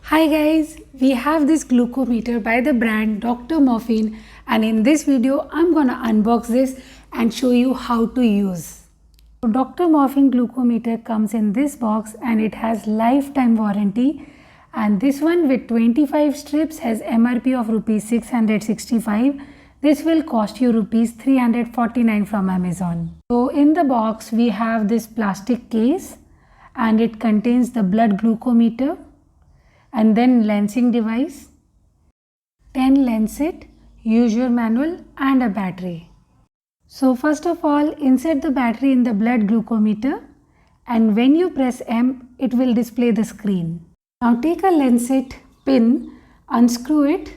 Hi guys, we have this glucometer by the brand Dr. Morphine, and in this video I'm gonna unbox this and show you how to use. So Dr. Morphine glucometer comes in this box and it has lifetime warranty, and this one with 25 strips has MRP of rupees 665. This will cost you rupees 349 from Amazon. So in the box we have this plastic case and it contains the blood glucometer and then lensing device, 10 lens set, user manual and a battery. So first of all, insert the battery in the blood glucometer, and when you press M, it will display the screen. Now take a lens set pin, unscrew it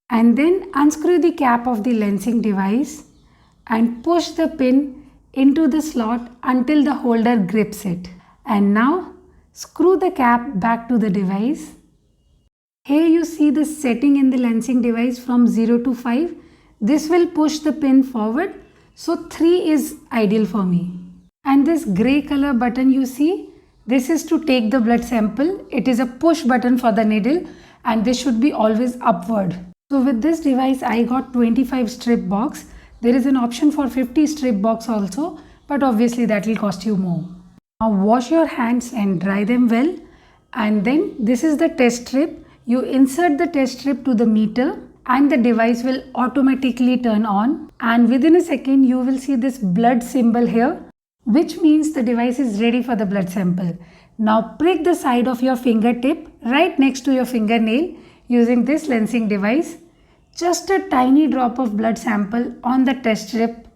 and then unscrew the cap of the lensing device and push the pin into the slot until the holder grips it. And now screw the cap back to the device. Here you see the setting in the lensing device from 0 to 5. This will push the pin forward. So 3 is ideal for me. And this grey color button you see, this is to take the blood sample. It is a push button for the needle and this should be always upward. So with this device I got 25 strip box. There is an option for 50 strip box also, but obviously that will cost you more. Now wash your hands and dry them well, and then this is the test strip. You insert the test strip to the meter and the device will automatically turn on, and within a second you will see this blood symbol here, which means the device is ready for the blood sample. Now prick the side of your fingertip right next to your fingernail using this lensing device. Just a tiny drop of blood sample on the test strip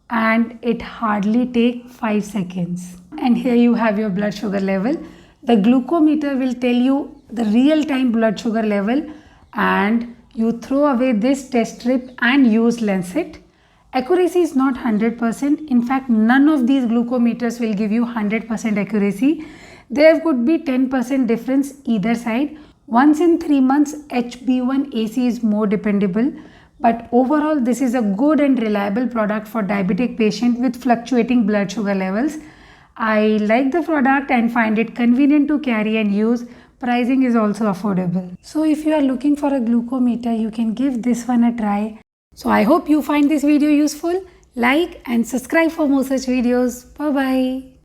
and it hardly takes 5 seconds. And here you have your blood sugar level. The glucometer will tell you the real-time blood sugar level, and you throw away this test strip and use Lancet. Accuracy is not 100%. In fact, none of these glucometers will give you 100% accuracy. There could be 10% difference either side. Once in 3 months, HB1AC is more dependable. But overall, this is a good and reliable product for diabetic patients with fluctuating blood sugar levels. I like the product and find it convenient to carry and use. Pricing is also affordable. So if you are looking for a glucometer, you can give this one a try. So I hope you find this video useful. Like and subscribe for more such videos. Bye bye.